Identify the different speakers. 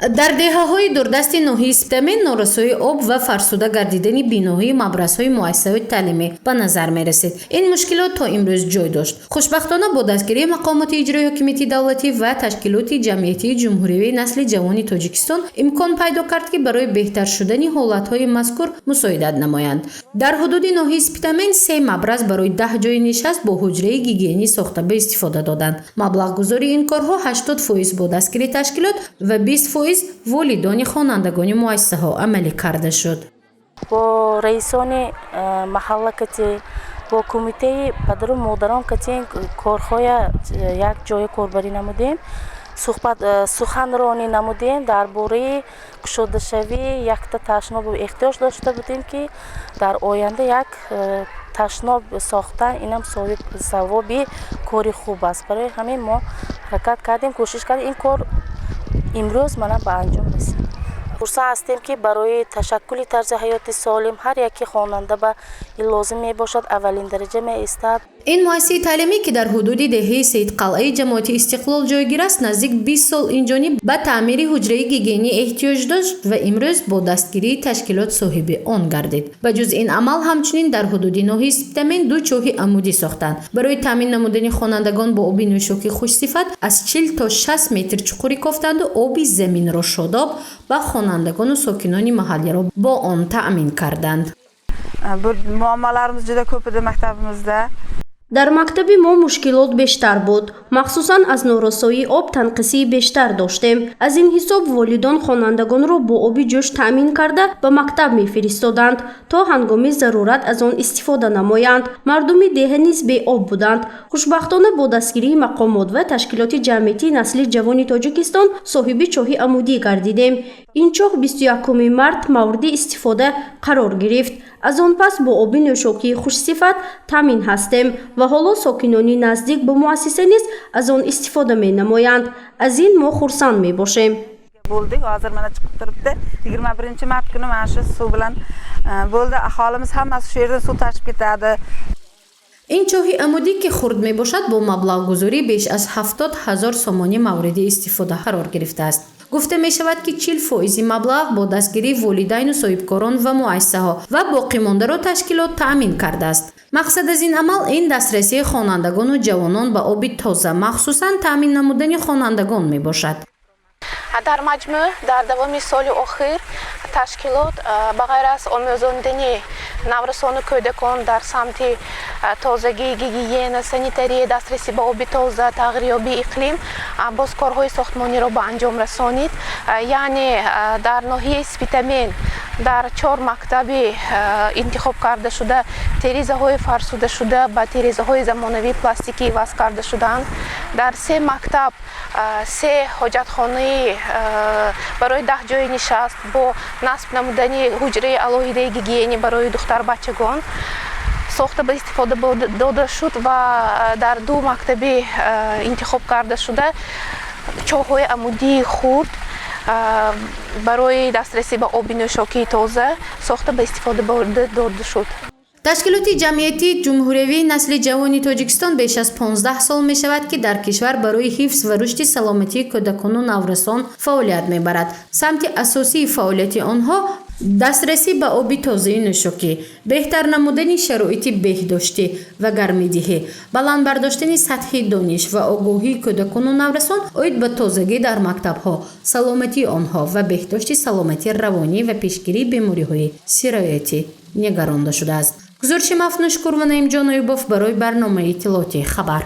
Speaker 1: дар деҳаҳои дурдасти ноҳияи Сиптамин норасоии об ва фарсуда гардидани биноҳои мабрасҳои муассисаҳои таълимӣ ба назар мерасид. Ин мушкилот то имрӯз ҷой дошт. Хушбахтона бо дастгирии мақомоти иҷрои ҳокимияти давлатӣ ва ташкилоти ҷамъиятии ҷумҳуриявии насли ҷавони Тоҷикистон имкон пайдо кард, ки барои беҳтар шудани ҳолатҳои мазкур мусоидат намоянд. Дар ҳудуди ноҳияи Сиптамин 3 мабраз барои 10 ҷои нишаст бо ҳуҷраи гигиенӣ сохта ба истифода доданд. Маблағгузори ин корҳо 80% бо дастгирии ташкилот ва 20% волидони хонандагони муассисаҳо амалӣ карда шуд.
Speaker 2: бо раисони маҳалла кати бо кумитаи падару модарон кати корхоя як ҷоя корбарӣ намудем, суханронӣ намудем дар бораи кушодашавии якта ташноб эҳтиёҷ дошта будем, ки дар оянда як ташноб сохтан инам савоби кори хуб аст. Барои ҳамин мо ҳаракат кардем, кӯшиш кардем ин кор имрӯз мана ба анҷом расид. хурсанд ҳастем, ки барои ташаккули тарзи ҳаёти солим ҳар яки хонанда ба ин лозим мебошад аввалин дараҷа меистад.
Speaker 1: ин муассисаи таълимӣ, ки дар ҳудуди деҳаи Саидқалъаи ҷамоати Истиқлол ҷойгир аст, наздик 20 сол инҷониб ба таъмири ҳуҷраи гигиенӣ эҳтиёҷ дошт ва имрӯз бо дастгирии ташкилот соҳиби он гардид. ба ҷуз ин амал ҳамчунин дар ҳудуди ноҳияи Сиптамин 2 чоҳи амудӣ сохтанд. Барои таъмин намудани хонандагон бо оби нӯшокии хушсифат аз 40 то 60 метр чуқурӣ кофтанду оби заминро шодоб ба хонандагону сокинони маҳаллиро бо он таъмин карданд.
Speaker 3: Muammolarimiz juda ko'p edi maktabimizda.
Speaker 4: дар мактаби мо мушкилот бештар буд, махсусан аз норасоии об танқисии бештар доштем. аз ин ҳисоб волидон хонандагонро бо оби ҷӯш таъмин карда ба мактаб мефиристоданд, то ҳангоми зарурат аз он истифода намоянд. мардуми деҳа низ беоб буданд. хушбахтона бо дастгирии мақомот ва ташкилоти ҷамъиятии насли ҷавони Тоҷикистон соҳиби чоҳи амудӣ гардидем. ин чоҳ 21 март мавриди истифода қарор гирифт. аз он пас бо оби нӯшокии хушсифат таъмин ҳастем ва ҳоло сокинони наздик ба муассиса низ аз он истифода менамоянд. аз ин мо хурсанд мебошем.
Speaker 3: bo'ldik, hozir mana chiqib turibdi. 21-mart kuni mana shu suv bilan bo'ldi. Aholimiz hammasi shu yerdan suv tashib ketadi.
Speaker 1: ин чоҳи амудӣ ки хурд мебошад бо маблағгузорӣ беш аз 70 000 сомонӣ мавриди истифода қарор гирифтааст. гуфта мешавад, ки 40% маблағ бо дастгирии волидайну соҳибкорон ва муассисаҳо ва боқимондаро ташкилот таъмин кардааст. мақсад аз ин амал ин дастрасии хонандагону ҷавонон ба оби тоза, махсусан таъмин намудани хонандагон мебошад.
Speaker 5: дар маҷмӯъ дар давоми соли охир ташкилот ба ғайр аз омӯзондани наврасону кӯдакон дар самти тозагӣ, гигиена, санитария, дастрасӣ ба оби тоза, тағйирёбии иқлим боз корҳои сохтмониро ба анҷом расонид. яъне дар ноҳияи Сиптамин дар 4 мактаби интихоб карда шуда тирезаҳои фарсуда шуда ба тирезаҳои замонавии пластикӣ ваз карда шуданд. дар 3 мактаб 3 ҳоҷатхонаи барои 10 ҷои нишаст бо насб намудани ҳуҷраи алоҳидаи гигиенӣ барои духтарбачагон сохта ба истифода дода шуд ва дар 2 мактаби интихоб карда шуда чоҳҳои амудии хурд барои дастрасӣ ба оби нӯшокии тоза сохта ба истифода дода шуд.
Speaker 1: ташкилоти ҷамъиятии ҷумҳуриявии насли ҷавони Тоҷикистон беш аз 15 сол мешавад, ки дар кишвар барои ҳифз ва рушди саломатии кӯдакону наврасон фаъолият мебарад. самти асосии фаъолияти онҳо дастрасӣ ба оби тозаи нӯшокӣ, беҳтар намудани шароити беҳдоштӣ ва гармидиҳӣ, баландбардоштани сатҳи дониш ва огоҳии кӯдакону наврасон оид ба тозагӣ дар мактабҳо, саломатии онҳо ва беҳдошти саломатии равонӣ ва пешгирии бемориҳои сироятӣ нигаронда шудааст. гузориши Мафнӯшкур ва Наимҷон Оюбов барои барномаи иттилоотии хабар.